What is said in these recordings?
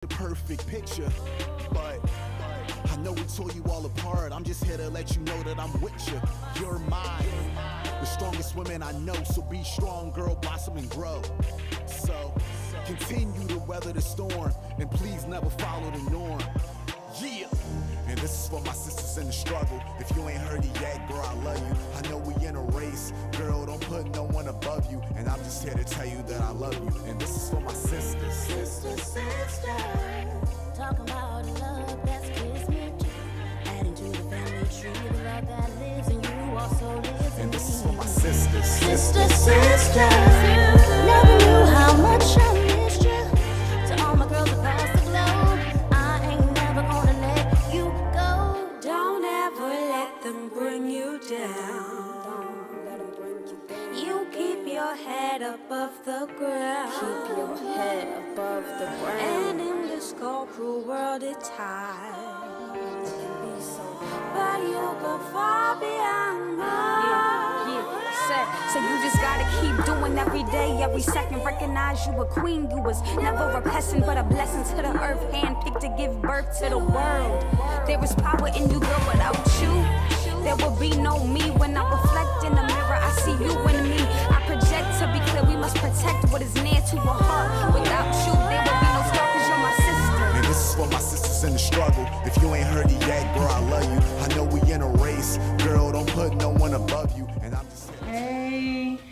The perfect picture, but I know we tore you all apart. I'm just here to let you know that I'm with you. You're mine, the strongest women I know. So be strong, girl, blossom and grow. So continue to weather the storm, and please never follow the norm. Yeah. And this is for my sisters in the struggle. If you ain't heard it yet, girl, I love you. I know we in a race, girl, don't put no one above you. And I'm just here to tell you that I love you. And this is for my sisters. Sister, talking about a love that's kismet. Adding to the family tree, the love that lives in you also lives in And this is me. for my sisters. Sister, never knew how much I missed you. To all my girls across the globe, I ain't never gonna let you go. Don't ever let them bring you down. You keep your head above the ground. Keep your head above the ground. And in this cold, cruel world, it's hard. It can be so hard. But you go far beyond mine. So you just gotta keep doing every day, every second. Recognize you a queen. You was never a peasant, but a blessing to the earth. Handpicked to give birth to the world. There is power in you, girl, without you. There will be no me when I reflect in the mirror. I see you and me. I project to be clear. We must protect what is near to a heart. Without you, there will be no star, 'cause you're my sister. And this is for my sisters in the struggle. If you ain't heard it yet, girl, I love you. I know we in a race, girl, don't put no one above you. And I'm just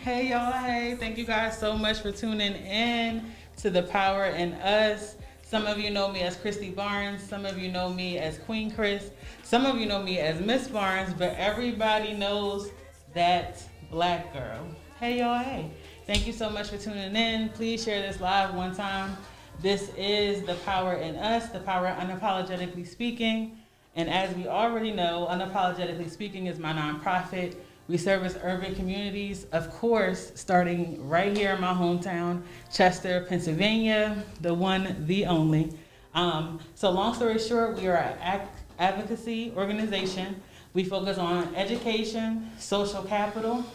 Hey y'all, hey. Thank you guys so much for tuning in to The Power in Us. Some of you know me as Christy Barnes. Some of you know me as Queen Chris. Some of you know me as Miss Barnes, but everybody knows that black girl. Hey y'all, hey. Thank you so much for tuning in. Please share this live one time. This is The Power in Us, The Power Unapologetically Speaking. And as we already know, Unapologetically Speaking is my nonprofit. We service urban communities, of course, starting right here in my hometown, Chester, Pennsylvania, the one, the only. So long story short, we are an advocacy organization. We focus on education, social capital,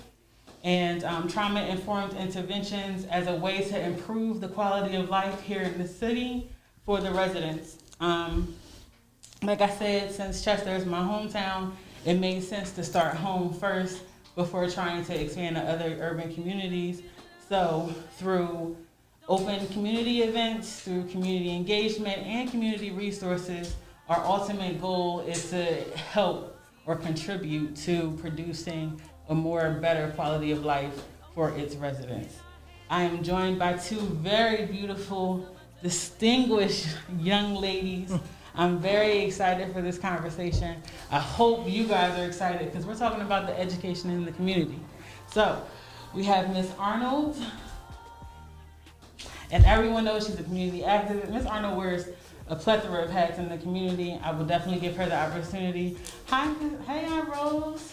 and trauma-informed interventions as a way to improve the quality of life here in the city for the residents. Like I said, since Chester is my hometown, it made sense to start home first before trying to expand to other urban communities. So through open community events, through community engagement and community resources, our ultimate goal is to help or contribute to producing a better quality of life for its residents. I am joined by two very beautiful, distinguished young ladies. I'm very excited for this conversation. I hope you guys are excited because we're talking about the education in the community. So we have Miss Arnold, and everyone knows she's a community activist. Miss Arnold wears a plethora of hats in the community. I will definitely give her the opportunity. Hey, Aunt Rose.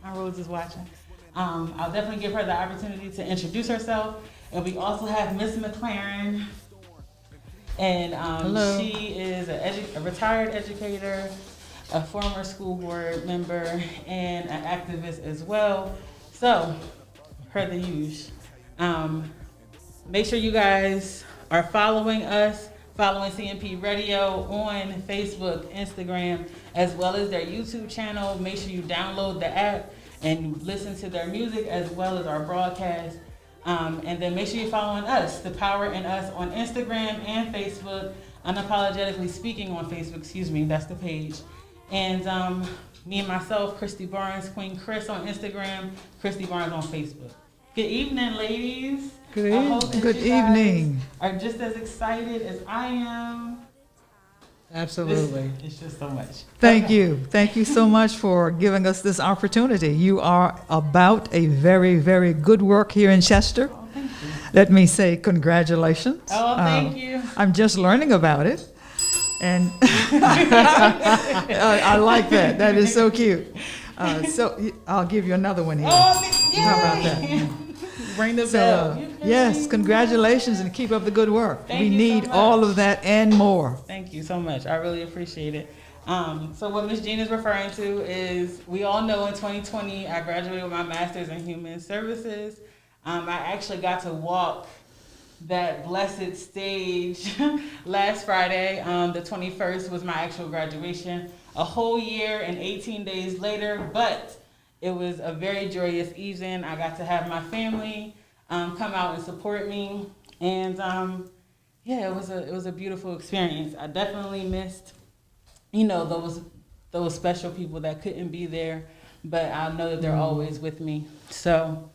Aunt Rose is watching. I'll definitely give her the opportunity to introduce herself. And we also have Miss McLaren. And she is a retired educator, a former school board member, and an activist as well. So, per the usual. Make sure you guys are following us, following CMP Radio on Facebook, Instagram, as well as their YouTube channel. Make sure you download the app and listen to their music as well as our broadcast. And then make sure you're following us, The Power in Us, on Instagram and Facebook, Unapologetically Speaking on Facebook, that's the page. And me and myself, Christy Barnes, Queen Chris on Instagram, Christy Barnes on Facebook. Good evening, ladies. Good evening. evening. Are just as excited as I am. Absolutely. It's just so much. Thank you. Thank you so much for giving us this opportunity. You are about a very, very good work here in Chester. Oh, thank you. Let me say congratulations. Oh, thank you. I'm just learning about it. And I like that. That is so cute. So I'll give you another one here. Oh, yay. How about that? Ring the So, bell. yes, congratulations and keep up the good work. Thank We you so need much. all of that and more. Thank you so much. I really appreciate it. So what Ms. Jean is referring to is, we all know in 2020, I graduated with my master's in human services. I actually got to walk that blessed stage last Friday. The 21st was my actual graduation. A whole year and 18 days later, but it was a very joyous evening. I got to have my family come out and support me, and yeah, it was a beautiful experience. I definitely missed, those special people that couldn't be there, but I know that they're always with me. So,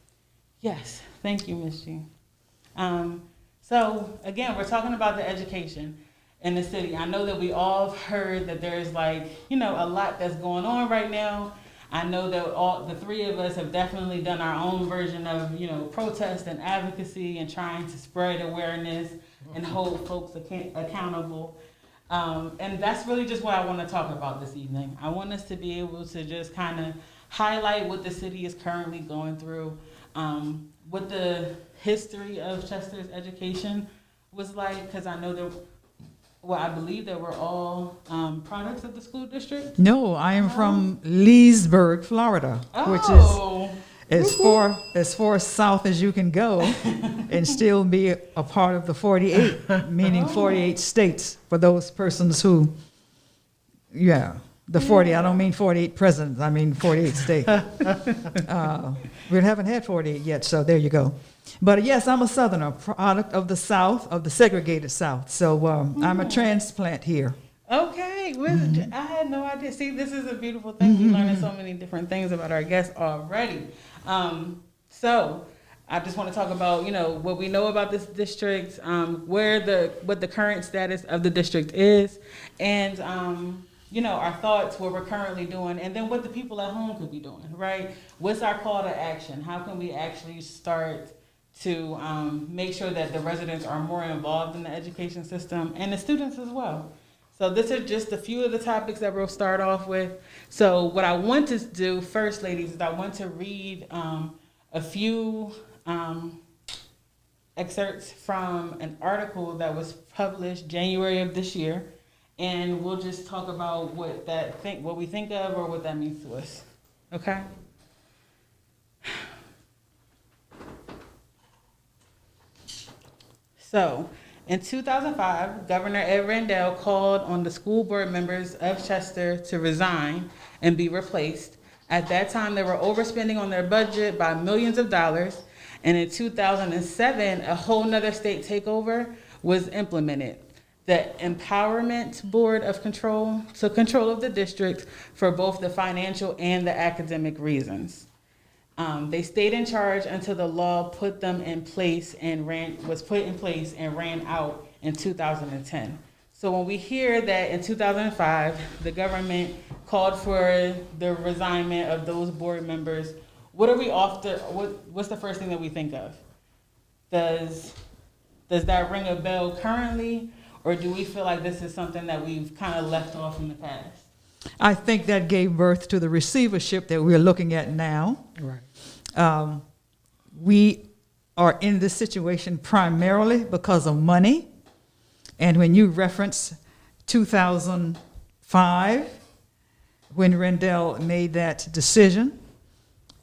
yes, thank you, Ms. G. So again, we're talking about the education in the city. I know that we all have heard that there's a lot that's going on right now. I know that all the three of us have definitely done our own version of, protest and advocacy and trying to spread awareness and hold folks accountable. And that's really just what I want to talk about this evening. I want us to be able to just kind of highlight what the city is currently going through, what the history of Chester's education was like, because I know I believe that we're all products of the school district. No, I am from Leesburg, Florida, which is as far south as you can go and still be a part of the 48, meaning 48 states for those persons who, the 40, I don't mean 48 presidents, I mean 48 states. We haven't had 48 yet, so there you go. But yes, I'm a Southerner, product of the South, of the segregated South. So I'm a transplant here. Okay, I had no idea. See, this is a beautiful thing. We're learning so many different things about our guests already. So I just want to talk about, what we know about this district, what the current status of the district is, and our thoughts, what we're currently doing, and then what the people at home could be doing, right? What's our call to action? How can we actually start to make sure that the residents are more involved in the education system and the students as well? So this is just a few of the topics that we'll start off with. So what I want to do first, ladies, is I want to read a few excerpts from an article that was published January of this year, and we'll just talk about what we think of or what that means to us. Okay? So, in 2005, Governor Ed Rendell called on the school board members of Chester to resign and be replaced. At that time, they were overspending on their budget by millions of dollars. And in 2007, a whole nother state takeover was implemented. The Empowerment Board of Control took control of the district for both the financial and the academic reasons. They stayed in charge until the law was put in place and ran out in 2010. So when we hear that in 2005, the government called for the resignation of those board members, what's the first thing that we think of? Does that ring a bell currently, or do we feel like this is something that we've kind of left off in the past? I think that gave birth to the receivership that we're looking at now. Right. We are in this situation primarily because of money. And when you reference 2005, when Rendell made that decision,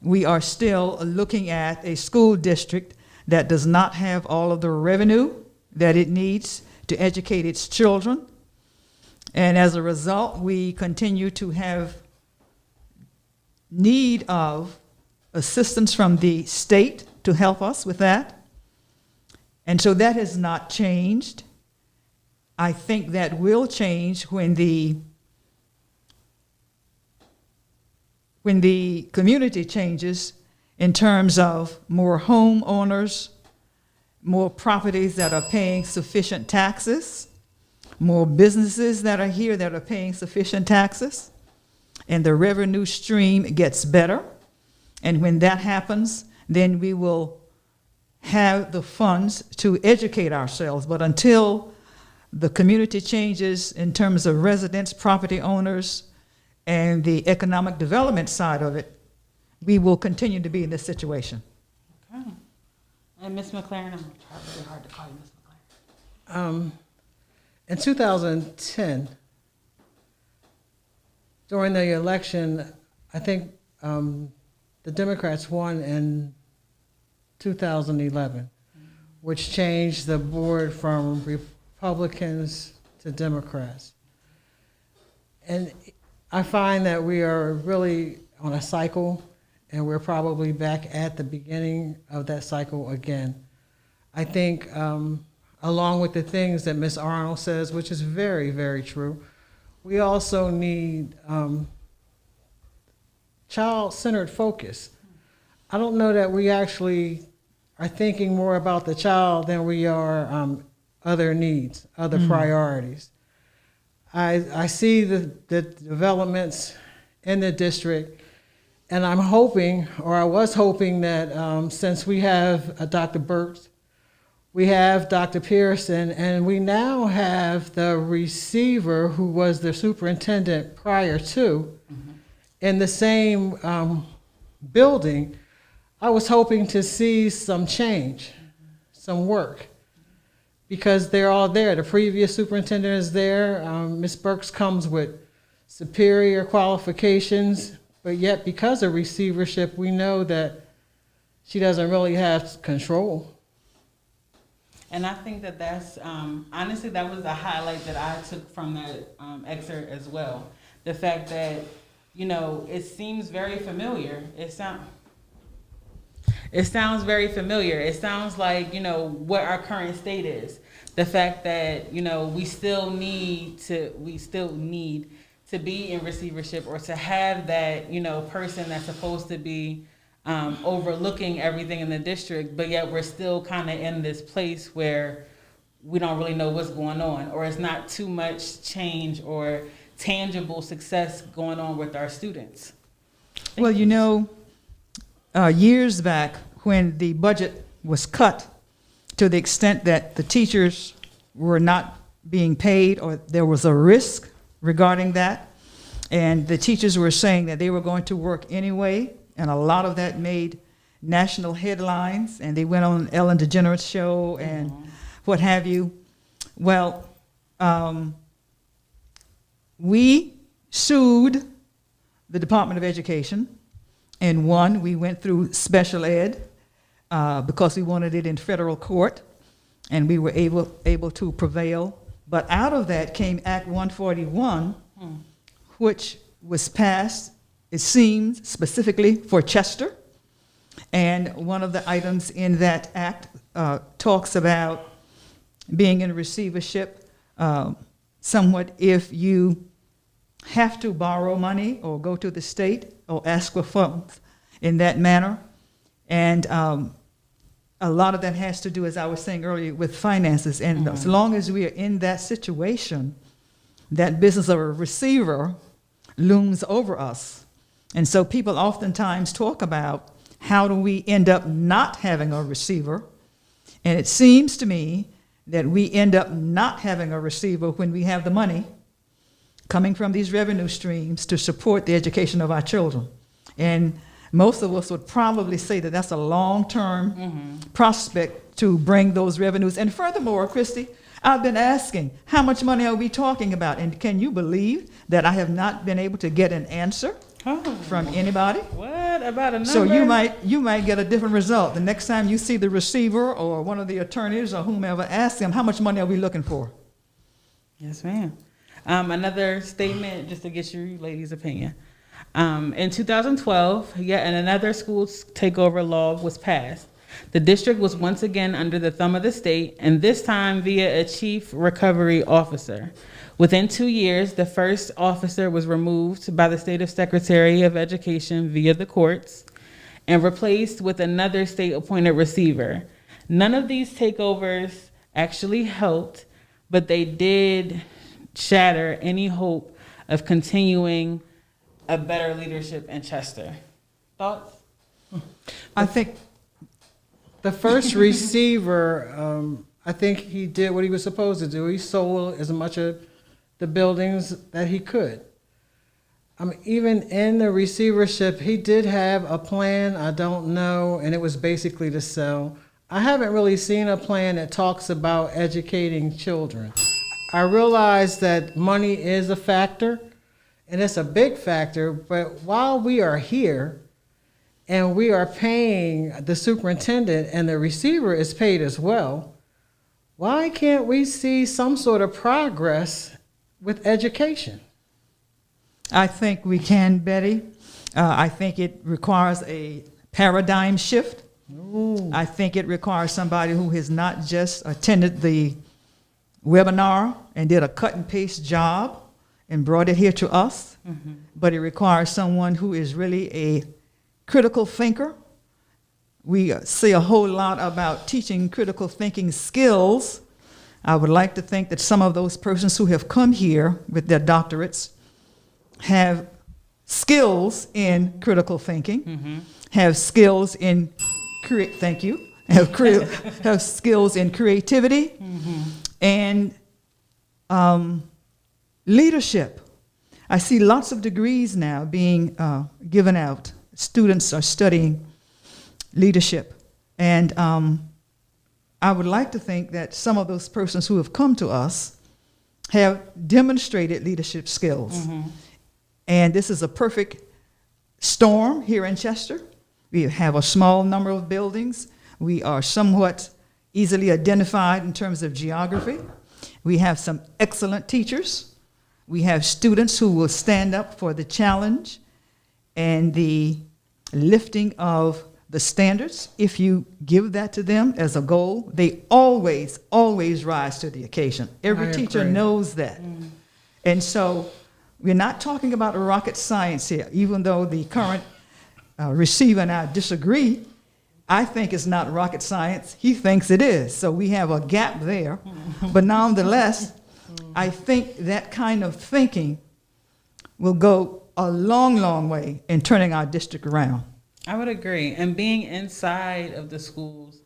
we are still looking at a school district that does not have all of the revenue that it needs to educate its children. And as a result, we continue to have need of assistance from the state to help us with that. And so that has not changed. I think that will change when the community changes in terms of more homeowners, more properties that are paying sufficient taxes, more businesses that are here that are paying sufficient taxes, and the revenue stream gets better. And when that happens, then we will have the funds to educate ourselves. But until the community changes in terms of residents, property owners, and the economic development side of it, we will continue to be in this situation. Okay. And Ms. McLaren, I'm trying really hard to call you Ms. McLaren. In 2010, during the election, I think the Democrats won in 2011, which changed the board from Republicans to Democrats. And I find that we are really on a cycle, and we're probably back at the beginning of that cycle again. I think, along with the things that Ms. Arnold says, which is very, very true, we also need child-centered focus. I don't know that we actually are thinking more about the child than we are other needs, other priorities. I see the developments in the district, and I'm hoping, or I was hoping, that since we have Dr. Burks, we have Dr. Pearson, and we now have the receiver who was the superintendent prior to in the same building. I was hoping to see some change, some work, because they're all there. The previous superintendent is there. Ms. Burks comes with superior qualifications, but yet because of receivership, we know that she doesn't really have control. And I think that that's, honestly, that was the highlight that I took from that excerpt as well. The fact that, it seems very familiar. It sounds very familiar. It sounds like, what our current state is. The fact that, we still need to be in receivership, or to have that, person that's supposed to be overlooking everything in the district, but yet we're still kind of in this place where we don't really know what's going on, or it's not too much change or tangible success going on with our students. Well, years back when the budget was cut to the extent that the teachers were not being paid, or there was a risk regarding that, and the teachers were saying that they were going to work anyway, and a lot of that made national headlines, and they went on Ellen DeGeneres show and what have you. Well, we sued the Department of Education, and we went through special ed because we wanted it in federal court, and we were able to prevail. But out of that came Act 141, which was passed, it seems, specifically for Chester. And one of the items in that act talks about being in receivership somewhat if you have to borrow money or go to the state or ask for funds in that manner. And a lot of that has to do, as I was saying earlier, with finances. And as long as we are in that situation, that business of a receiver looms over us. And so people oftentimes talk about how do we end up not having a receiver. And it seems to me that we end up not having a receiver when we have the money coming from these revenue streams to support the education of our children. And most of us would probably say that that's a long-term prospect to bring those revenues. And furthermore, Christy, I've been asking, how much money are we talking about? And can you believe that I have not been able to get an answer from anybody? What about a number? So you might get a different result. The next time you see the receiver or one of the attorneys or whomever, ask them, how much money are we looking for? Yes, ma'am. Another statement, just to get your ladies' opinion. In 2012, yet another school takeover law was passed. The district was once again under the thumb of the state, and this time via a chief recovery officer. Within 2 years, the first officer was removed by the state secretary of education via the courts and replaced with another state-appointed receiver. None of these takeovers actually helped, but they did shatter any hope of continuing a better leadership in Chester. Thoughts? I think The first receiver, I think he did what he was supposed to do. He sold as much of the buildings that he could. Even in the receivership, he did have a plan, I don't know, and it was basically to sell. I haven't really seen a plan that talks about educating children. I realize that money is a factor, and it's a big factor, but while we are here, and we are paying the superintendent and the receiver is paid as well, why can't we see some sort of progress with education? I think we can, Betty. I think it requires a paradigm shift. Ooh. I think it requires somebody who has not just attended the webinar and did a cut and paste job and brought it here to us, but it requires someone who is really a critical thinker. We see a whole lot about teaching critical thinking skills. I would like to think that some of those persons who have come here with their doctorates have skills in critical thinking, have skills in have skills in creativity and leadership. I see lots of degrees now being given out. Students are studying leadership. And I would like to think that some of those persons who have come to us have demonstrated leadership skills. And this is a perfect storm here in Chester. We have a small number of buildings. We are somewhat easily identified in terms of geography. We have some excellent teachers. We have students who will stand up for the challenge and the lifting of the standards. If you give that to them as a goal, they always, always rise to the occasion. Every teacher knows that. And so we're not talking about rocket science here, even though the current receiver and I disagree. I think it's not rocket science. He thinks it is. So we have a gap there. But nonetheless, I think that kind of thinking will go a long, long way in turning our district around. I would agree. And being inside of the schools,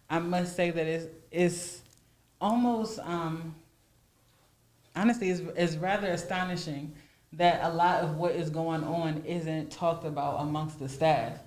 I must say that it's almost, honestly, it's rather astonishing that a lot of what is going on isn't talked about amongst the staff.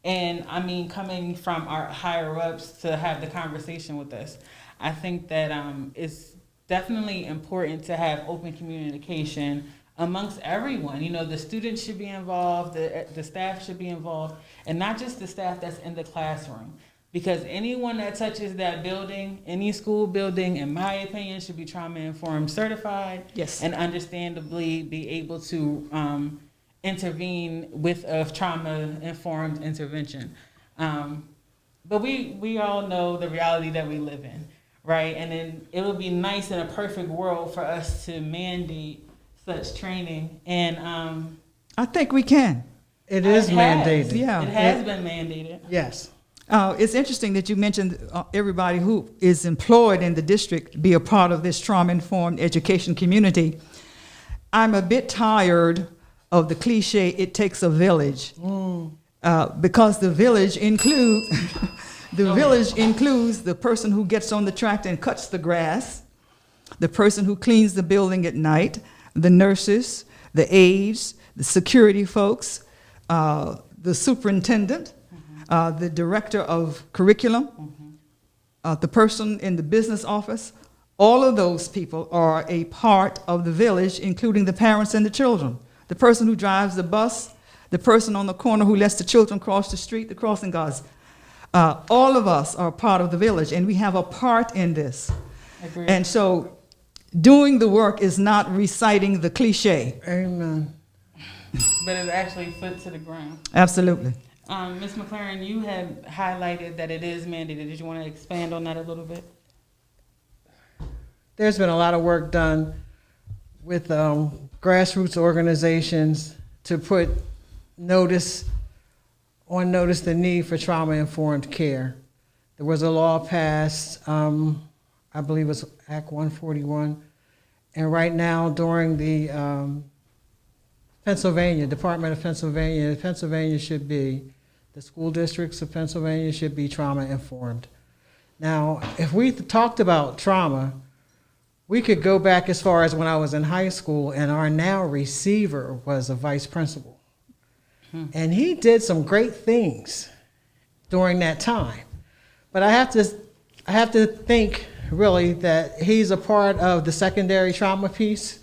And I mean, coming from our higher ups to have the conversation with us, I think that it's definitely important to have open communication amongst everyone. You know, the students should be involved, the staff should be involved, and not just the staff that's in the classroom. Because anyone that touches that building, any school building, in my opinion, should be trauma-informed certified. Yes. And understandably be able to intervene with a trauma-informed intervention. But we all know the reality that we live in, right? And then it would be nice in a perfect world for us to mandate such training. And I think we can. It is mandated. Yeah. It has been mandated. Yes. It's interesting that you mentioned everybody who is employed in the district be a part of this trauma-informed education community. I'm a bit tired of the cliche, it takes a village, because the village includes the person who gets on the tractor and cuts the grass, the person who cleans the building at night, the nurses, the aides, the security folks, the superintendent, the director of curriculum, the person in the business office. All of those people are a part of the village, including the parents and the children. The person who drives the bus, the person on the corner who lets the children cross the street, the crossing guards. All of us are part of the village, and we have a part in this. Agreed. And so doing the work is not reciting the cliche. Amen. But it's actually foot to the ground. Absolutely. Ms. McLaren, you had highlighted that it is mandated. Did you want to expand on that a little bit? There's been a lot of work done with grassroots organizations to put notice the need for trauma-informed care. There was a law passed, I believe it was Act 141, and right now during the Department of Pennsylvania should be, the school districts of Pennsylvania should be trauma-informed. Now, if we talked about trauma, we could go back as far as when I was in high school, and our now receiver was a vice principal. And he did some great things during that time. But I have to think really that he's a part of the secondary trauma piece.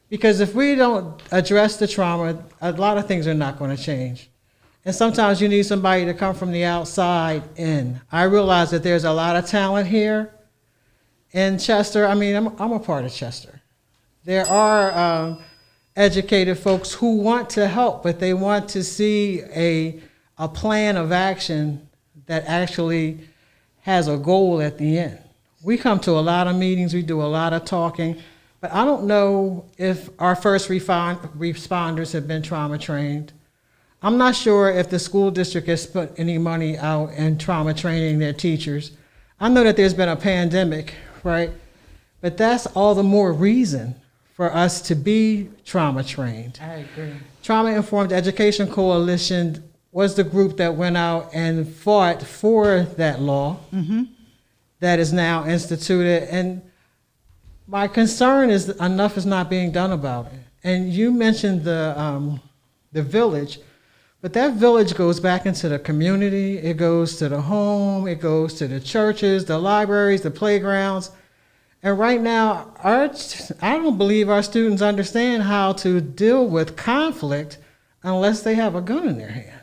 Because if we don't address the trauma, a lot of things are not going to change. And sometimes you need somebody to come from the outside in. I realize that there's a lot of talent here in Chester. I mean, I'm a part of Chester. There are educated folks who want to help, but they want to see a plan of action that actually has a goal at the end. We come to a lot of meetings, we do a lot of talking, but I don't know if our first responders have been trauma trained. I'm not sure if the school district has put any money out in trauma training their teachers. I know that there's been a pandemic, right? But that's all the more reason for us to be trauma trained. I agree. Trauma Informed Education Coalition was the group that went out and fought for that law that is now instituted. And my concern is that enough is not being done about it. And you mentioned the village, but that village goes back into the community. It goes to the home. It goes to the churches, the libraries, the playgrounds. And right now, I don't believe our students understand how to deal with conflict unless they have a gun in their hand.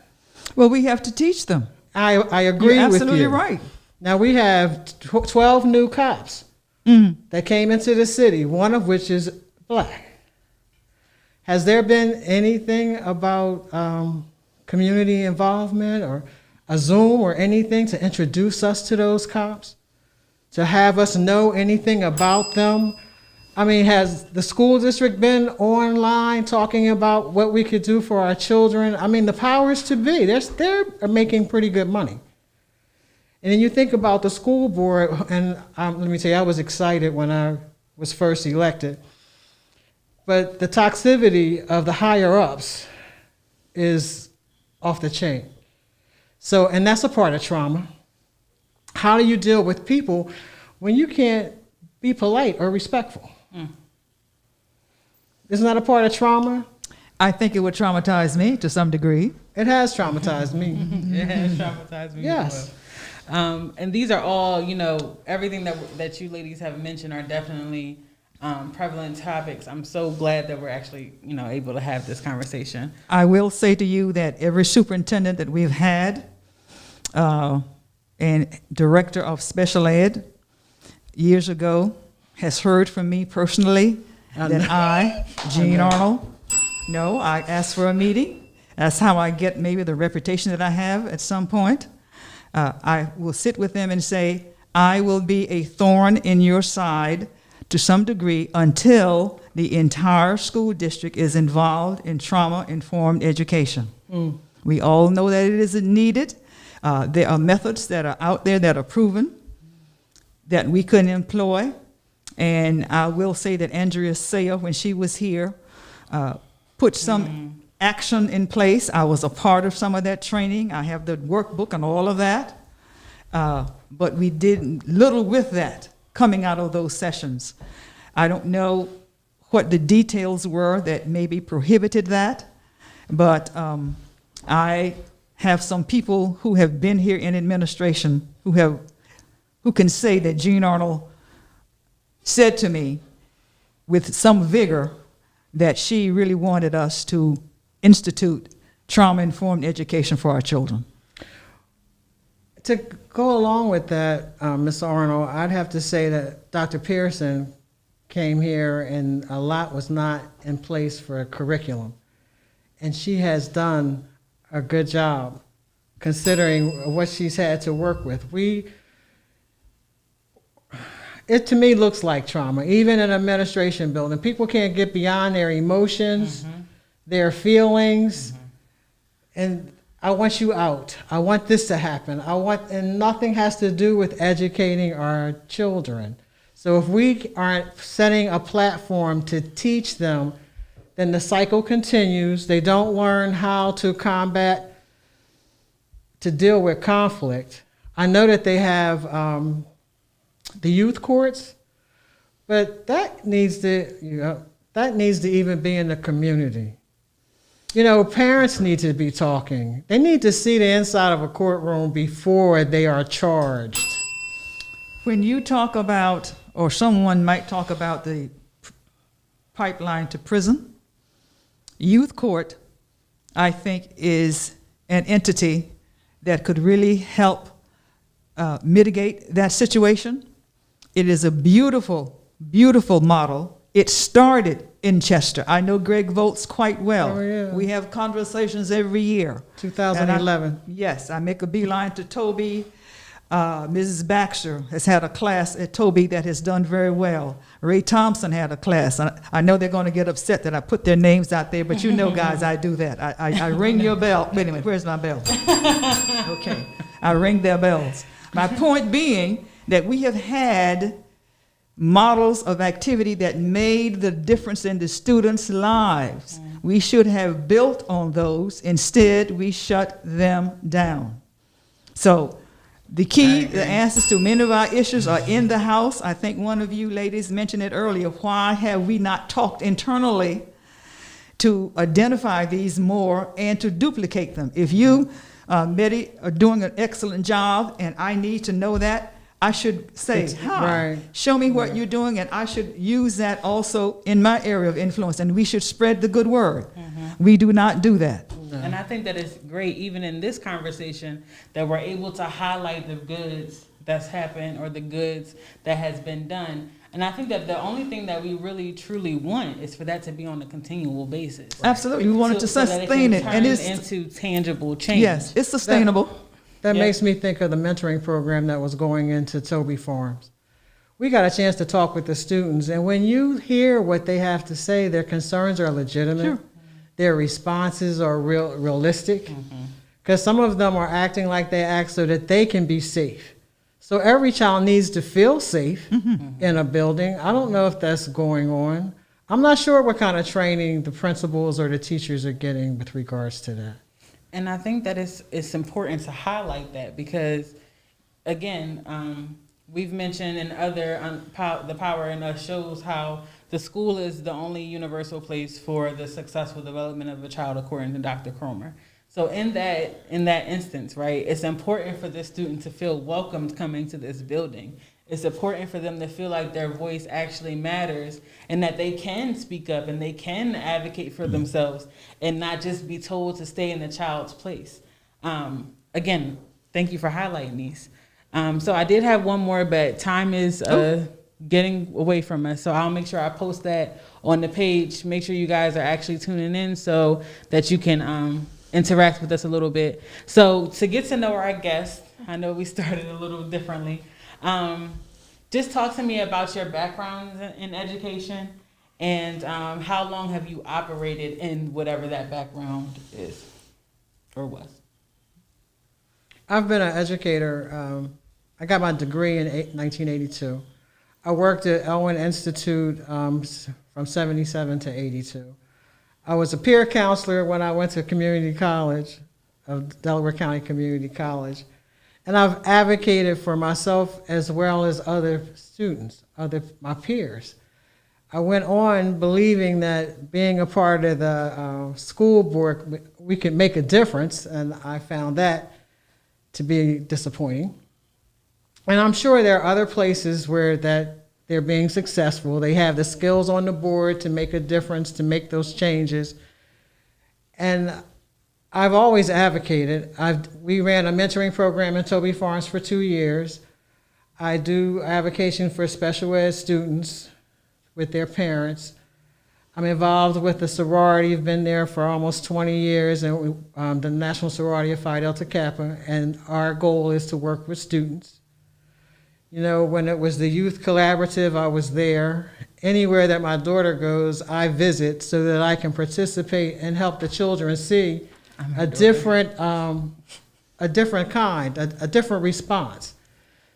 Well, we have to teach them. I agree You're with you. absolutely right. Now, we have 12 new cops that came into the city, one of which is black. Has there been anything about community involvement or a Zoom or anything to introduce us to those cops? To have us know anything about them? I mean, has the school district been online talking about what we could do for our children? I mean, the powers to be, they're making pretty good money. And then you think about the school board, and let me tell you, I was excited when I was first elected. But the toxicity of the higher ups is off the chain. So, and that's a part of trauma. How do you deal with people when you can't be polite or respectful? Isn't that a part of trauma? I think it would traumatize me to some degree. It has traumatized me. It has traumatized me Yes. as well. And these are all, everything that you ladies have mentioned are definitely prevalent topics. I'm so glad that we're actually, able to have this conversation. I will say to you that every superintendent that we've had and director of special ed years ago has heard from me personally that I, Jean Arnold, I asked for a meeting. That's how I get maybe the reputation that I have at some point. I will sit with them and say, I will be a thorn in your side to some degree until the entire school district is involved in trauma-informed education. We all know that it is needed. There are methods that are out there that are proven that we can employ. And I will say that Andrea Sayer, when she was here, put some action in place. I was a part of some of that training. I have the workbook and all of that. But we did little with that coming out of those sessions. I don't know what the details were that maybe prohibited that, but I have some people who have been here in administration who can say that Jean Arnold said to me with some vigor that she really wanted us to institute trauma-informed education for our children. To go along with that, Ms. Arnold, I'd have to say that Dr. Pearson came here and a lot was not in place for a curriculum. And she has done a good job considering what she's had to work with. It to me looks like trauma, even in an administration building. People can't get beyond their emotions, their feelings, and I want you out. I want this to happen. And nothing has to do with educating our children. So if we aren't setting a platform to teach them, then the cycle continues. They don't learn how to deal with conflict. I know that they have the youth courts, but that needs to even be in the community. Parents need to be talking. They need to see the inside of a courtroom before they are charged. When you talk about, or someone might talk about the pipeline to prison, youth court, I think, is an entity that could really help mitigate that situation. It is a beautiful, beautiful model. It started in Chester. I know Greg Volz quite well. Oh, yeah. We have conversations every year. 2011. Yes, I make a beeline to Toby. Mrs. Baxter has had a class at Toby that has done very well. Ray Thompson had a class. I know they're going to get upset that I put their names out there, but you know, guys, I do that. I ring your bell. Wait a minute, where's my bell? Okay, I ring their bells. My point being that we have had models of activity that made the difference in the students' lives. We should have built on those. Instead, we shut them down. So the key, the answers to many of our issues are in the house. I think one of you ladies mentioned it earlier. Why have we not talked internally to identify these more and to duplicate them? If you, Betty, are doing an excellent job and I need to know that, I should say, hi, right. Show me what you're doing, and I should use that also in my area of influence, and we should spread the good word. We do not do that. And I think that it's great, even in this conversation, that we're able to highlight the goods that's happened or the goods that has been done. And I think that the only thing that we really truly want is for that to be on a continual basis. Absolutely, we wanted to sustain it, and it's into tangible change. Yes, it's sustainable. That Yeah. makes me think of the mentoring program that was going into Toby Farms. We got a chance to talk with the students, and when you hear what they have to say, their concerns are legitimate. Sure. Their responses are realistic, because some of them are acting like they act so that they can be safe. So every child needs to feel safe in a building. I don't know if that's going on. I'm not sure what kind of training the principals or the teachers are getting with regards to that. And I think that it's important to highlight that because, again, we've mentioned in other The Power in Us shows how the school is the only universal place for the successful development of a child, according to Dr. Cromer. So in that instance, right, it's important for the student to feel welcomed coming to this building. It's important for them to feel like their voice actually matters and that they can speak up and they can advocate for themselves and not just be told to stay in the child's place. Again, thank you for highlighting these. So I did have one more, but time is getting away from us. So I'll make sure I post that on the page. Make sure you guys are actually tuning in so that you can interact with us a little bit. So to get to know our guest, I know we started a little differently. Just talk to me about your background in education and how long have you operated in whatever that background is or was? I've been an educator. I got my degree in 1982. I worked at Elwyn Institute from 77 to 82. I was a peer counselor when I went to community college, Delaware County Community College. And I've advocated for myself as well as other students, my peers. I went on believing that being a part of the school board, we could make a difference, and I found that to be disappointing. And I'm sure there are other places where that they're being successful. They have the skills on the board to make a difference, to make those changes. And I've always advocated. We ran a mentoring program in Toby Farms for 2 years. I do advocacy for special ed students with their parents. I'm involved with the sorority. I've been there for almost 20 years, and the National Sorority of Phi Delta Kappa, and our goal is to work with students. You know, when it was the Youth Collaborative, I was there. Anywhere that my daughter goes, I visit so that I can participate and help the children see a different kind, a different response.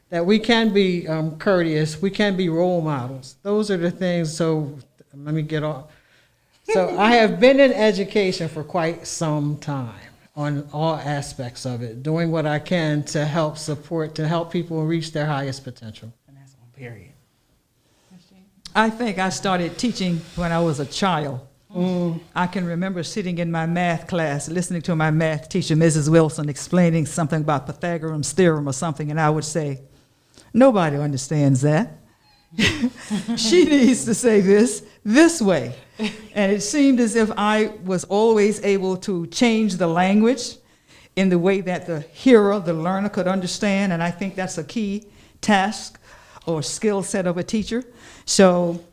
That we can be courteous, we can be role models. Those are the things. So let me get off. So I have been in education for quite some time on all aspects of it, doing what I can to help support, to help people reach their highest potential. And that's on period. I think I started teaching when I was a child. I can remember sitting in my math class, listening to my math teacher, Mrs. Wilson, explaining something about Pythagorean's theorem or something, and I would say, nobody understands that. She needs to say this way. And it seemed as if I was always able to change the language in the way that the hearer, the learner could understand, and I think that's a key task or skill set of a teacher. So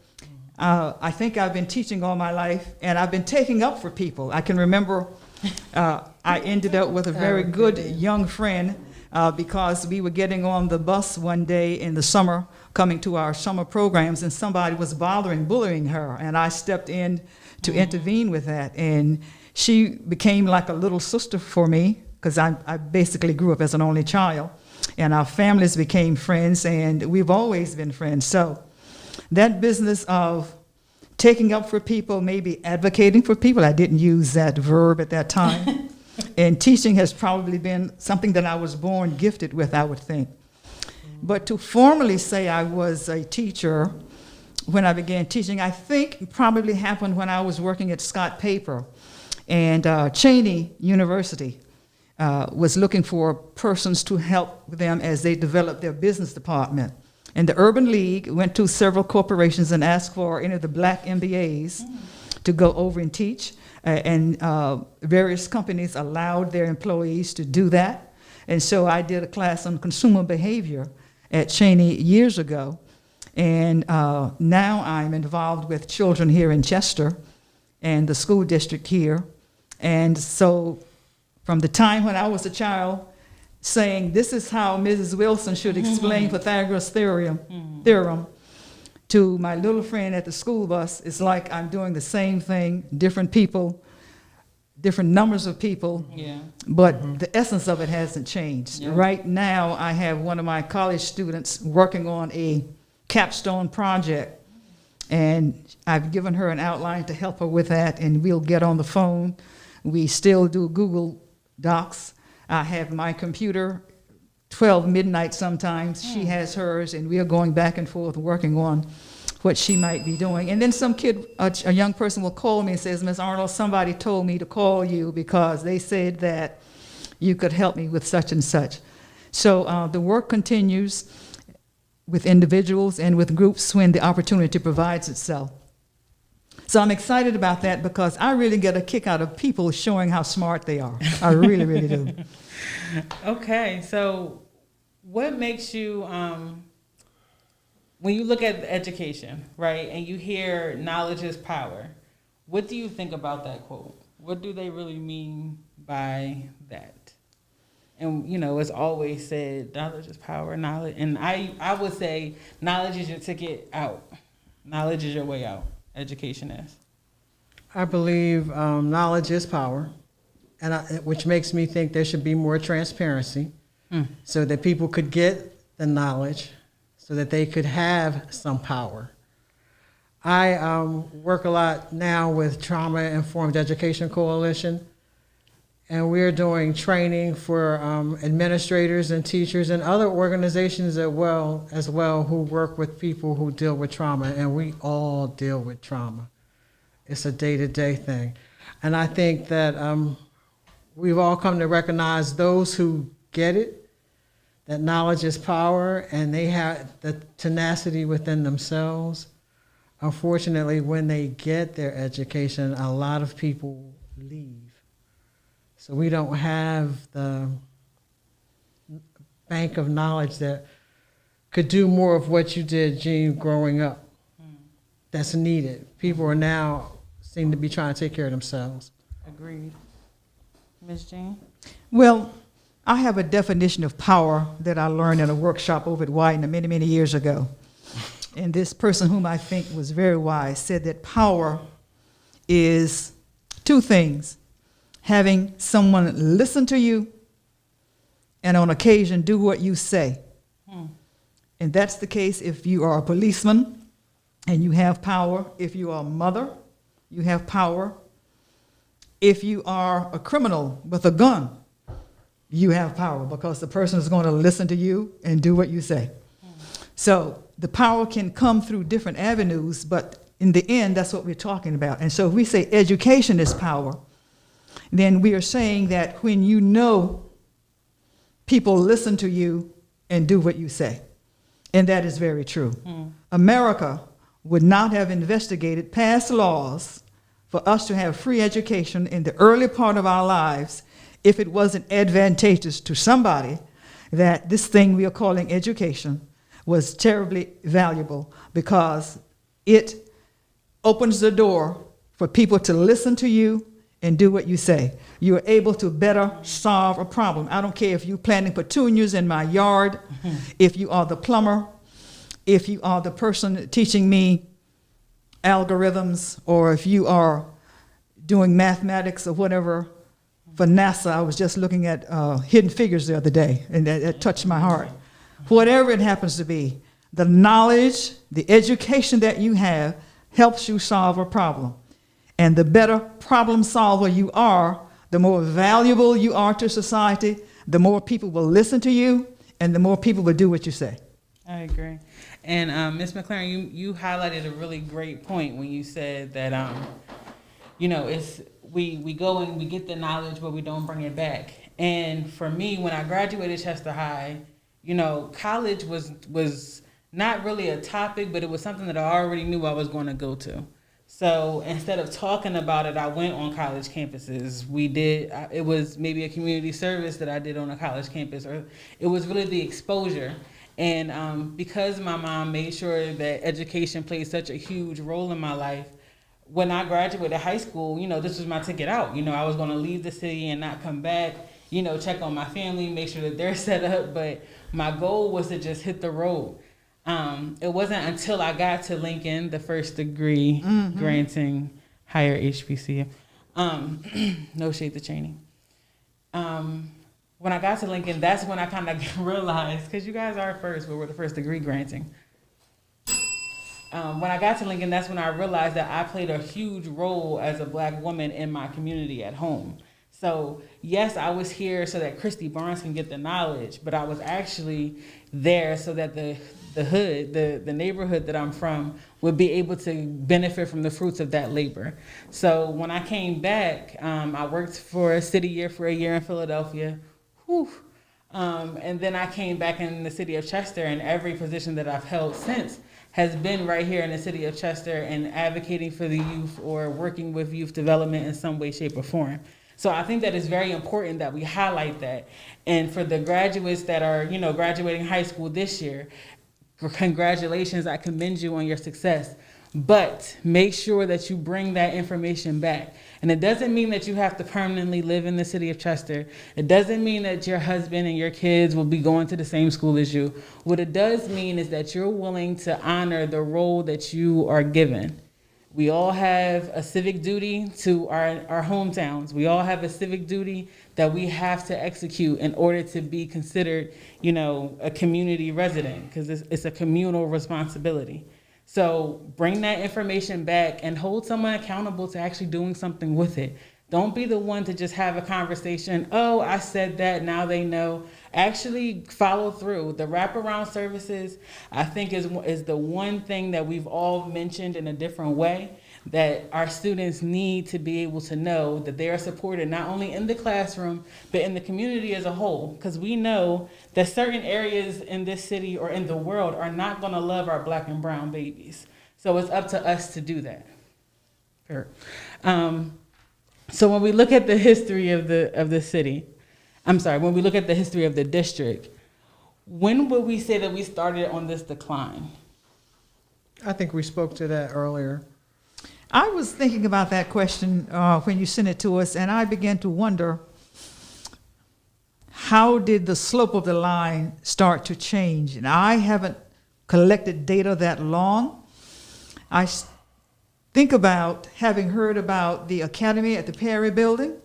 I think I've been teaching all my life, and I've been taking up for people. I can remember I ended up with a very good young friend because we were getting on the bus one day in the summer, coming to our summer programs, and somebody was bullying her, and I stepped in to intervene with that, and she became like a little sister for me, because I basically grew up as an only child, and our families became friends, and we've always been friends. So that business of taking up for people, maybe advocating for people, I didn't use that verb at that time, and teaching has probably been something that I was born gifted with, I would think. But to formally say I was a teacher when I began teaching, I think probably happened when I was working at Scott Paper, and Cheney University was looking for persons to help them as they developed their business department. And the Urban League went to several corporations and asked for any of the black MBAs to go over and teach. And various companies allowed their employees to do that. And so I did a class on consumer behavior at Cheney years ago. And now I'm involved with children here in Chester and the school district here. And so from the time when I was a child, saying this is how Mrs. Wilson should explain Pythagoras' theorem, to my little friend at the school bus, it's like I'm doing the same thing, different people, different numbers of people, but the essence of it hasn't changed. Yeah. Right now, I have one of my college students working on a capstone project, and I've given her an outline to help her with that, and we'll get on the phone. We still do Google Docs. I have my computer, 12 midnight sometimes. She has hers, and we are going back and forth working on what she might be doing. And then some kid, a young person will call me and says, Ms. Arnold, somebody told me to call you because they said that you could help me with such and such. So the work continues with individuals and with groups when the opportunity provides itself. So I'm excited about that because I really get a kick out of people showing how smart they are. I really, really do. Okay, so what makes you, when you look at education, right, and you hear knowledge is power, what do you think about that quote? What do they really mean by that? And, you know, it's always said, knowledge is power, knowledge. And I would say knowledge is your ticket out. Knowledge is your way out. Education is. I believe knowledge is power, and which makes me think there should be more transparency so that people could get the knowledge so that they could have some power. I work a lot now with Trauma Informed Education Coalition, and we're doing training for administrators and teachers and other organizations as well who work with people who deal with trauma, and we all deal with trauma. It's a day-to-day thing. And I think that we've all come to recognize those who get it, that knowledge is power, and they have the tenacity within themselves. Unfortunately, when they get their education, a lot of people leave. So we don't have the bank of knowledge that could do more of what you did, Jean, growing up. That's needed. People are now seem to be trying to take care of themselves. Agreed. Ms. Jean? Well, I have a definition of power that I learned in a workshop over at Widener many, many years ago. And this person, whom I think was very wise, said that power is two things: having someone listen to you and on occasion do what you say. And that's the case if you are a policeman and you have power. If you are a mother, you have power. If you are a criminal with a gun, you have power because the person is going to listen to you and do what you say. So the power can come through different avenues, but in the end, that's what we're talking about. And so if we say education is power, then we are saying that when you know people listen to you and do what you say. And that is very true. America would not have investigated past laws for us to have free education in the early part of our lives if it wasn't advantageous to somebody that this thing we are calling education was terribly valuable, because it opens the door for people to listen to you and do what you say. You are able to better solve a problem. I don't care if you're planting petunias in my yard, if you are the plumber, if you are the person teaching me algorithms, or if you are doing mathematics or whatever for NASA. I was just looking at Hidden Figures the other day, and that touched my heart. Whatever it happens to be, the knowledge, the education that you have helps you solve a problem. And the better problem solver you are, the more valuable you are to society, the more people will listen to you, and the more people will do what you say. I agree. And Ms. McLaren, you highlighted a really great point when you said that, it's we go and we get the knowledge, but we don't bring it back. And for me, when I graduated Chester High, college was not really a topic, but it was something that I already knew I was going to go to. So instead of talking about it, I went on college campuses. It was maybe a community service that I did on a college campus, or it was really the exposure. And because my mom made sure that education played such a huge role in my life, when I graduated high school, this was my ticket out. I was going to leave the city and not come back, check on my family, make sure that they're set up. But my goal was to just hit the road. It wasn't until I got to Lincoln, the first degree granting higher HBCU. No shade to Cheney. When I got to Lincoln, that's when I kind of realized, because you guys are first, but we're the first degree granting. When I got to Lincoln, that's when I realized that I played a huge role as a Black woman in my community at home. So yes, I was here so that Christy Barnes can get the knowledge, but I was actually there so that the hood, the neighborhood that I'm from, would be able to benefit from the fruits of that labor. So when I came back, I worked for a city year for a year in Philadelphia. And then I came back in the city of Chester, and every position that I've held since has been right here in the city of Chester and advocating for the youth or working with youth development in some way, shape, or form. So I think that it's very important that we highlight that. And for the graduates that are, graduating high school this year, congratulations, I commend you on your success. But make sure that you bring that information back. And it doesn't mean that you have to permanently live in the city of Chester. It doesn't mean that your husband and your kids will be going to the same school as you. What it does mean is that you're willing to honor the role that you are given. We all have a civic duty to our hometowns. We all have a civic duty that we have to execute in order to be considered, a community resident, because it's a communal responsibility. So bring that information back and hold someone accountable to actually doing something with it. Don't be the one to just have a conversation. Oh, I said that, now they know. Actually follow through. The wraparound services, I think, is the one thing that we've all mentioned in a different way, that our students need to be able to know that they are supported not only in the classroom, but in the community as a whole. Because we know that certain areas in this city or in the world are not going to love our Black and brown babies. So it's up to us to do that. Sure. So when we look at the history of the city, when we look at the history of the district, when would we say that we started on this decline? I think we spoke to that earlier. I was thinking about that question when you sent it to us, and I began to wonder, how did the slope of the line start to change? And I haven't collected data that long. I think about having heard about the academy at the Perry Building,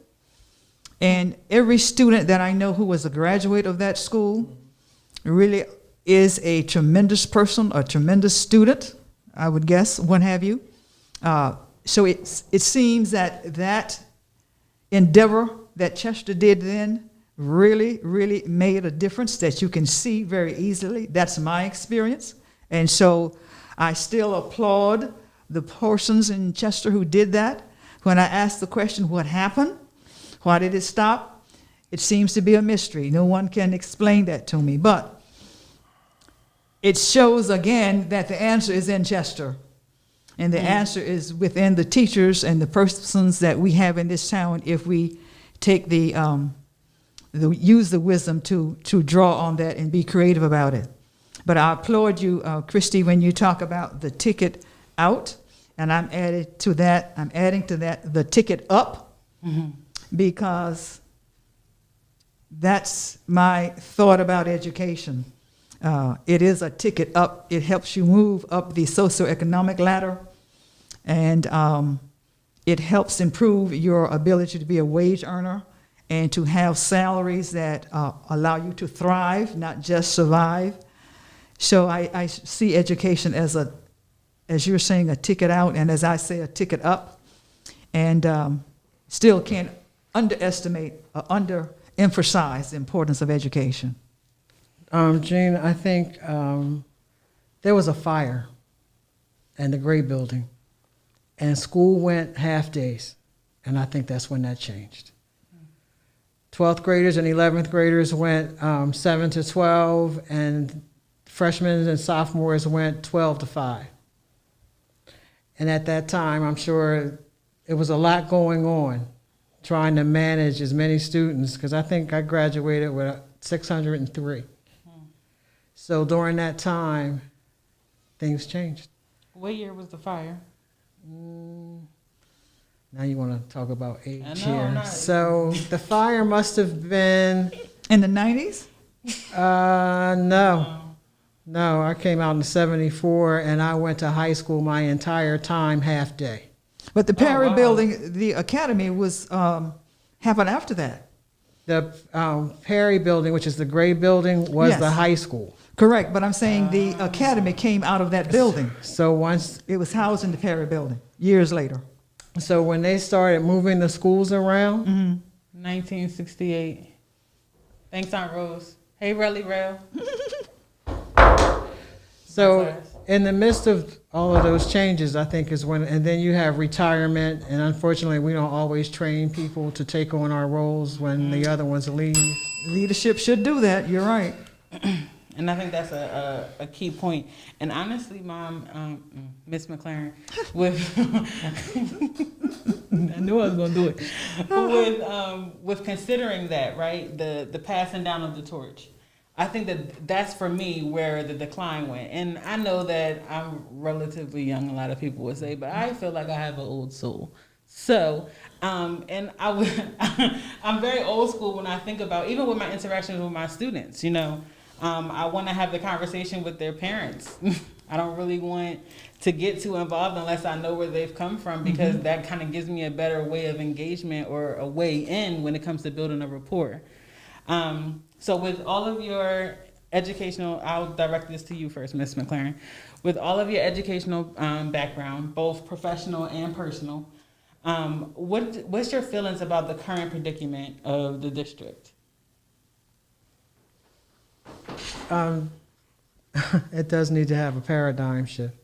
and every student that I know who was a graduate of that school really is a tremendous person, a tremendous student, I would guess, what have you. So it seems that endeavor that Chester did then really, really made a difference that you can see very easily. That's my experience. And so I still applaud the persons in Chester who did that. When I asked the question, what happened? Why did it stop? It seems to be a mystery. No one can explain that to me. But it shows again that the answer is in Chester. And the answer is within the teachers and the persons that we have in this town if we take the use the wisdom to draw on that and be creative about it. But I applaud you, Christy, when you talk about the ticket out, and I'm adding to that the ticket up, because that's my thought about education. It is a ticket up. It helps you move up the socioeconomic ladder, and it helps improve your ability to be a wage earner and to have salaries that allow you to thrive, not just survive. So I see education as you're saying, a ticket out, and as I say, a ticket up, and still can't underestimate or underemphasize the importance of education. Jean, I think there was a fire in the Gray Building, and school went half days, and I think that's when that changed. 12th graders and 11th graders went 7 to 12, and freshmen and sophomores went 12 to 5. And at that time, I'm sure it was a lot going on, trying to manage as many students, because I think I graduated with 603. So during that time, things changed. What year was the fire? Now you want to talk about age I know, here. I'm not- So the fire must have been, In the 90s? no, I came out in '74, and I went to high school my entire time, half day. But the Perry wow. Building, the academy was happened after that. The Perry Building, which is the Gray Building, was Yes. the high school. Correct, but I'm saying the academy came out of that building. So once, It was housed in the Perry Building years later. so when they started moving the schools around, 1968. Thanks, Aunt Rose. Hey, Relly Rail. so That's us. in the midst of all of those changes, I think is when, and then you have retirement, and unfortunately, we don't always train people to take on our roles when the other ones leave. Leadership should do that, you're right. And I think that's a key point. And honestly, Mom, Miss McLaren, with I knew I was gonna do it. With considering that, right, the passing down of the torch, I think that's for me where the decline went. And I know that I'm relatively young, a lot of people would say, but I feel like I have an old soul. So, and I'm very old school when I think about, even with my interactions with my students, you know. I want to have the conversation with their parents. I don't really want to get too involved unless I know where they've come from, because that kind of gives me a better way of engagement or a way in when it comes to building a rapport. So with all of your educational, I'll direct this to you first, Ms. McLaren. With all of your educational background, both professional and personal, what's your feelings about the current predicament of the district? It does need to have a paradigm shift.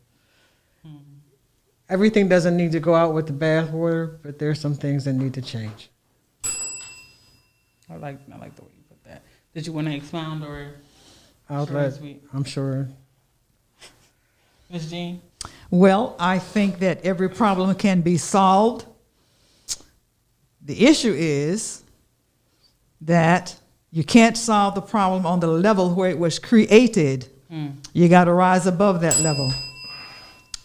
Everything doesn't need to go out with the bathwater, but there's some things that need to change. I like the way you put that. Did you want to expound or? I'll Short and let, sweet. I'm sure. Ms. Jean? Well, I think that every problem can be solved. The issue is that you can't solve the problem on the level where it was created. You got to rise above that level.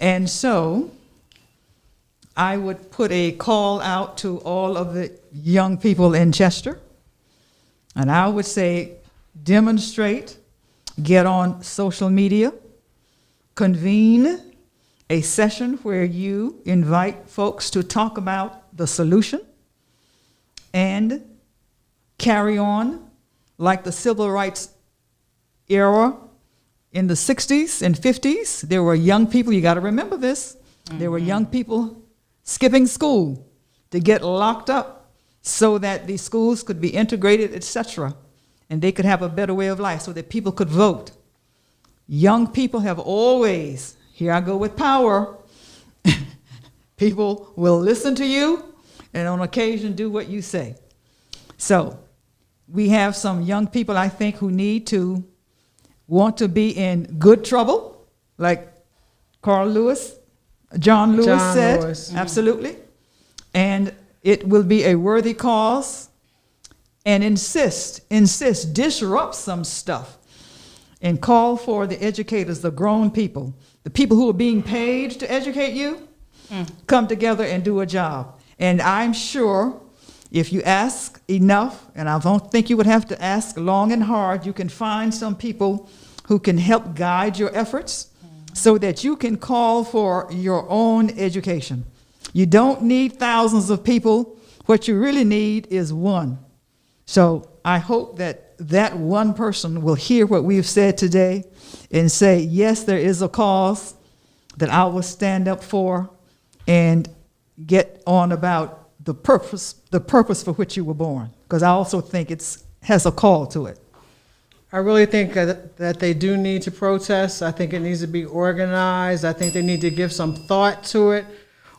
And so I would put a call out to all of the young people in Chester. And I would say demonstrate, get on social media, convene a session where you invite folks to talk about the solution, and carry on like the civil rights era in the 60s and 50s. There were young people, you got to remember this, there were young people skipping school to get locked up so that the schools could be integrated, etc., and they could have a better way of life so that people could vote. Young people have always, here I go with power, people will listen to you and on occasion do what you say. So we have some young people, I think, who need to want to be in good trouble, like John Lewis said. Lewis. Absolutely. And it will be a worthy cause. and insist, disrupt some stuff, and call for the educators, the grown people, the people who are being paid to educate you, come together and do a job. And I'm sure if you ask enough, and I don't think you would have to ask long and hard, you can find some people who can help guide your efforts so that you can call for your own education. You don't need thousands of people. What you really need is one. So I hope that that one person will hear what we've said today and say, yes, there is a cause that I will stand up for, and get on about the purpose for which you were born. Because I also think it has a call to it. I really think that they do need to protest. I think it needs to be organized. I think they need to give some thought to it.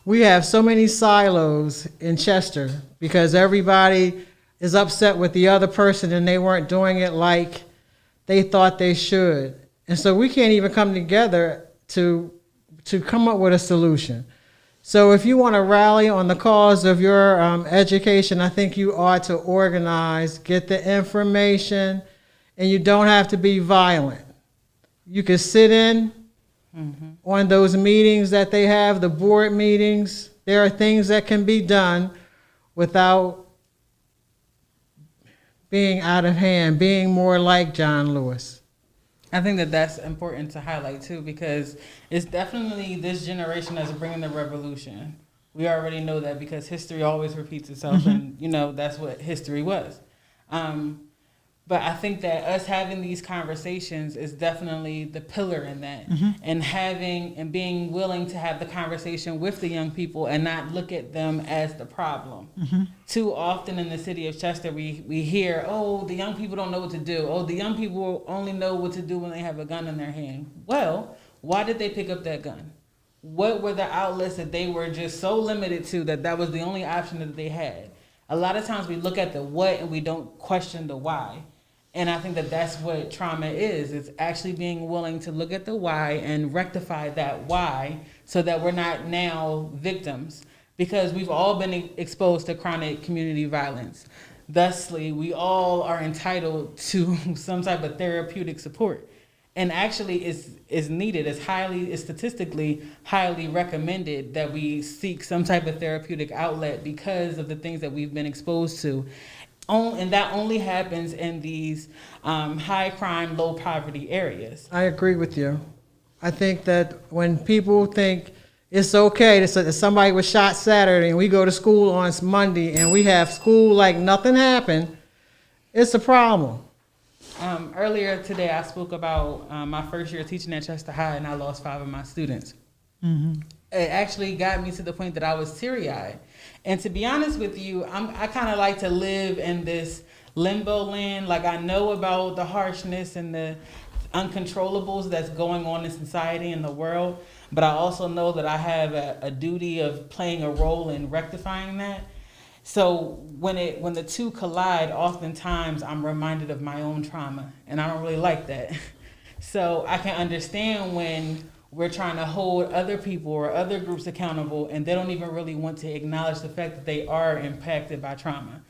We have so many silos in Chester because everybody is upset with the other person and they weren't doing it like they thought they should. And so we can't even come together to come up with a solution. So if you want to rally on the cause of your education, I think you ought to organize, get the information, and you don't have to be violent. You can sit in on those meetings that they have, the board meetings. There are things that can be done without being out of hand, being more like John Lewis. I think that that's important to highlight too, because it's definitely this generation that's bringing the revolution. We already know that because history always repeats itself, and that's what history was. But I think that us having these conversations is definitely the pillar in that, and being willing to have the conversation with the young people and not look at them as the problem. Too often in the city of Chester, we hear, oh, the young people don't know what to do. Oh, the young people only know what to do when they have a gun in their hand. Well, why did they pick up that gun? What were the outlets that they were just so limited to that was the only option that they had? A lot of times we look at the what and we don't question the why. And I think that that's what trauma is. It's actually being willing to look at the why and rectify that why so that we're not now victims. Because we've all been exposed to chronic community violence. Thusly, we all are entitled to some type of therapeutic support. And actually, it's needed. It's statistically highly recommended that we seek some type of therapeutic outlet because of the things that we've been exposed to. And that only happens in these high crime, low poverty areas. I agree with you. I think that when people think it's okay that somebody was shot Saturday and we go to school on Monday and we have school like nothing happened, it's a problem. Earlier today, I spoke about my first year teaching at Chester High, and I lost 5 of my students. It actually got me to the point that I was teary-eyed. And to be honest with you, I kind of like to live in this limbo land. Like, I know about the harshness and the uncontrollables that's going on in society and the world, but I also know that I have a duty of playing a role in rectifying that. So when the two collide, oftentimes I'm reminded of my own trauma, and I don't really like that. So I can understand when we're trying to hold other people or other groups accountable, and they don't even really want to acknowledge the fact that they are impacted by trauma.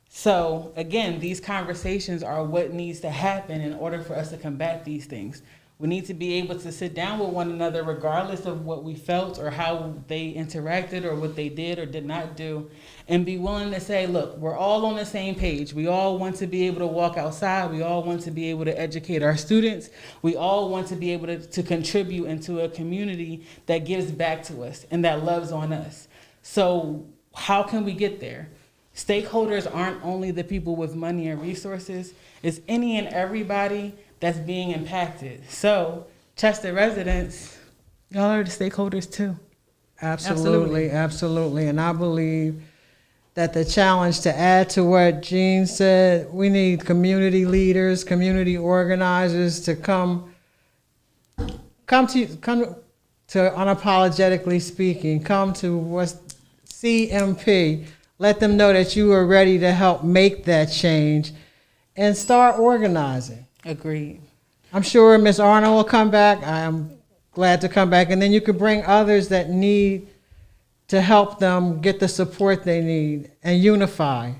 So again, these conversations are what needs to happen in order for us to combat these things. We need to be able to sit down with one another regardless of what we felt or how they interacted or what they did or did not do, and be willing to say, look, we're all on the same page. We all want to be able to walk outside. We all want to be able to educate our students. We all want to be able to contribute into a community that gives back to us and that loves on us. So how can we get there? Stakeholders aren't only the people with money and resources. It's any and everybody that's being impacted. So Chester residents, y'all are the stakeholders too. Absolutely. And I believe that the challenge, to add to what Jean said, we need community leaders, community organizers to come to unapologetically speaking, come to what's CMP, let them know that you are ready to help make that change and start organizing. Agreed. I'm sure Ms. Arnold will come back. I am glad to come back. And then you could bring others that need to help them get the support they need and unify.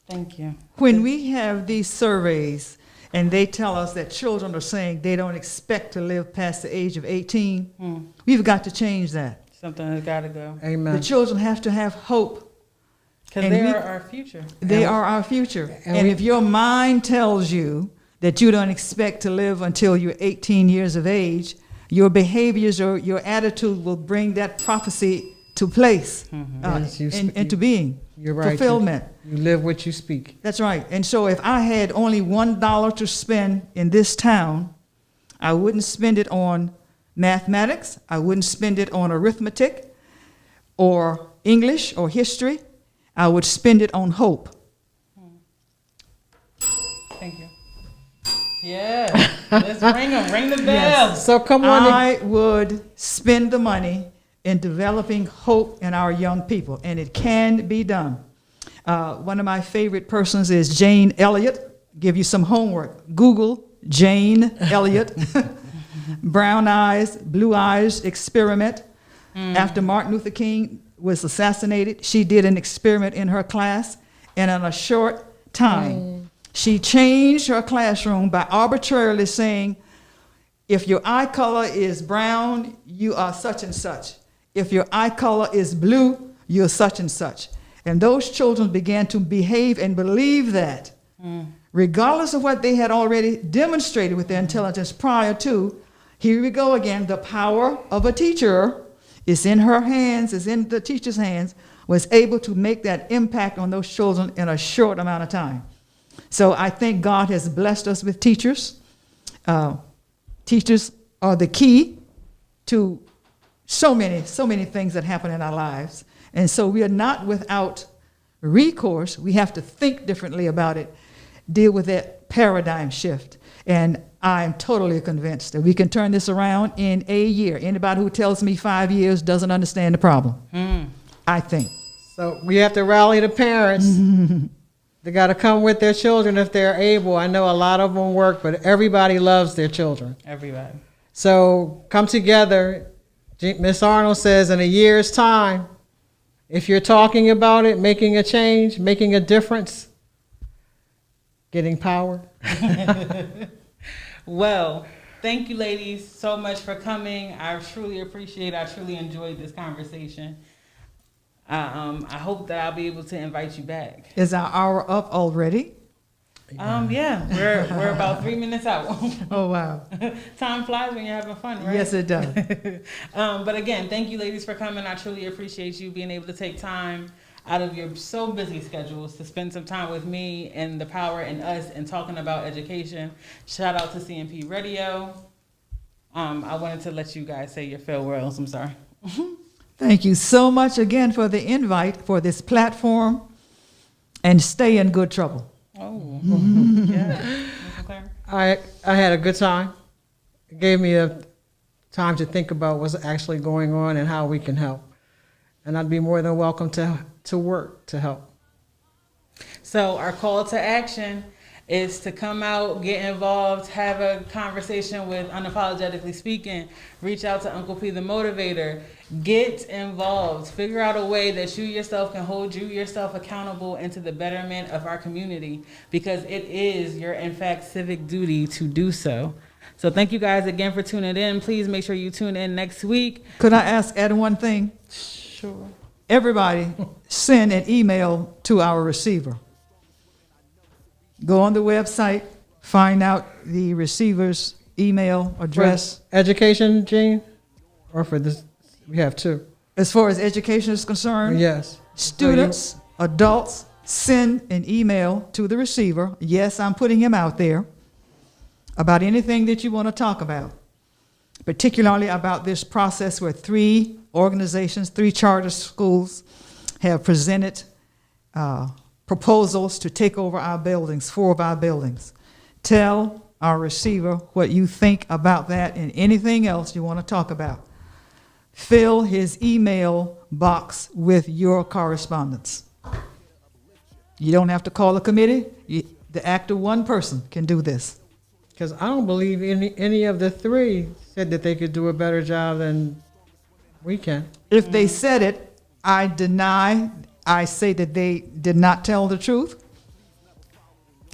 Thank you. When we have these surveys and they tell us that children are saying they don't expect to live past the age of 18, we've got to change that. Something has got to go. Amen. The children have to have hope. Because And they we- are our future. They are our future. and And we- if your mind tells you that you don't expect to live until you're 18 years of age, your behaviors or your attitude will bring that prophecy to place, Yes, you sp- into being, You're right. fulfillment. You live what you speak. That's right. And so if I had only $1 to spend in this town, I wouldn't spend it on mathematics, I wouldn't spend it on arithmetic or English or history. I would spend it on hope. Thank you. Yeah. Let's ring them. Ring the bell. So come on. I would spend the money in developing hope in our young people, and it can be done. One of my favorite persons is Jane Elliott. Give you some homework. Google Jane Elliott, brown eyes, blue eyes experiment. After Martin Luther King was assassinated, she did an experiment in her class, and in a short time, she changed her classroom by arbitrarily saying, if your eye color is brown, you are such and such. If your eye color is blue, you're such and such. And those children began to behave and believe that, regardless of what they had already demonstrated with their intelligence prior to. Here we go again. The power of a teacher is in her hands, is in the teacher's hands, was able to make that impact on those children in a short amount of time. So I think God has blessed us with teachers. Teachers are the key to so many things that happen in our lives. And so we are not without recourse. We have to think differently about it, deal with that paradigm shift. And I'm totally convinced that we can turn this around in a year. Anybody who tells me 5 years doesn't understand the problem, I think. So we have to rally the parents. They got to come with their children if they're able. I know a lot of them work, but everybody loves their children. Everybody. So come together. Miss Arnold says in a year's time, if you're talking about it, making a change, making a difference, getting power. Well, thank you, ladies, so much for coming. I truly appreciate it. I truly enjoyed this conversation. I hope that I'll be able to invite you back. Is our hour up already? Yeah, we're about 3 minutes out. Oh, wow. Time flies when you're having fun, right? Yes, it does. But again, thank you, ladies, for coming. I truly appreciate you being able to take time out of your so busy schedules to spend some time with me and the power in us and talking about education. Shout out to CMP Radio. I wanted to let you guys say your farewells. I'm sorry. Thank you so much again for the invite for this platform, and stay in good trouble. Oh, yeah. I had a good time. It gave me a time to think about what's actually going on and how we can help. And I'd be more than welcome to work to help. So our call to action is to come out, get involved, have a conversation with Unapologetically Speaking, reach out to Uncle P the Motivator, get involved, figure out a way that you yourself can hold you yourself accountable into the betterment of our community, because it is your, in fact, civic duty to do so. So thank you guys again for tuning in. Please make sure you tune in next week. Could I add one thing? Sure. Everybody send an email to our receiver. Go on the website, find out the receiver's email address. For education, Gene? Or for this? We have two. As far as education is concerned, Yes. students, adults, send an email to the receiver. Yes, I'm putting him out there about anything that you want to talk about, particularly about this process where 3 organizations, 3 charter schools have presented proposals to take over our buildings, 4 of our buildings. Tell our receiver what you think about that and anything else you want to talk about. Fill his email box with your correspondence. You don't have to call a committee. The act of one person can do this. Because I don't believe any of the 3 said that they could do a better job than we can. If they said it, I deny. I say that they did not tell the truth.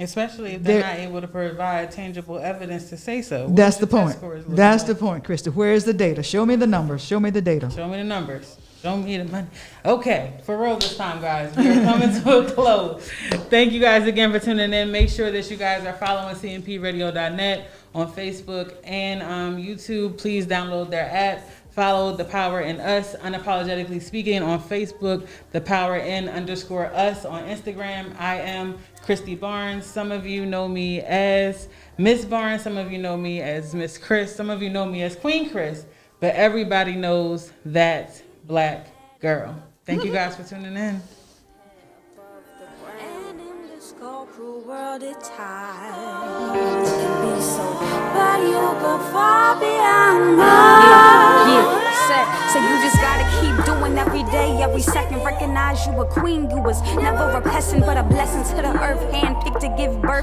Especially if they're They're- not able to provide tangible evidence to say so. That's the What your point. test scores look That's like? the point, Krista. Where is the data? Show me the numbers. Show me the data. Show me the numbers. Show me the money. Okay, for real this time, guys. We are coming to a close. Thank you guys again for tuning in. Make sure that you guys are following cmpradio.net on Facebook and YouTube. Please download their app. Follow The Power in Us, Unapologetically Speaking on Facebook, The Power in _us on Instagram. I am Christy Barnes. Some of you know me as Miss Barnes. Some of you know me as Miss Chris. Some of you know me as Queen Chris. But everybody knows that black girl. Thank you guys for tuning in. And in this cold, cruel world, it's hard. It can be so hard. But you go far beyond Yeah, so you just gotta keep doing every day, every second. Recognize you a queen. You was never a peasant, but a blessing to the earth. Handpicked to give birth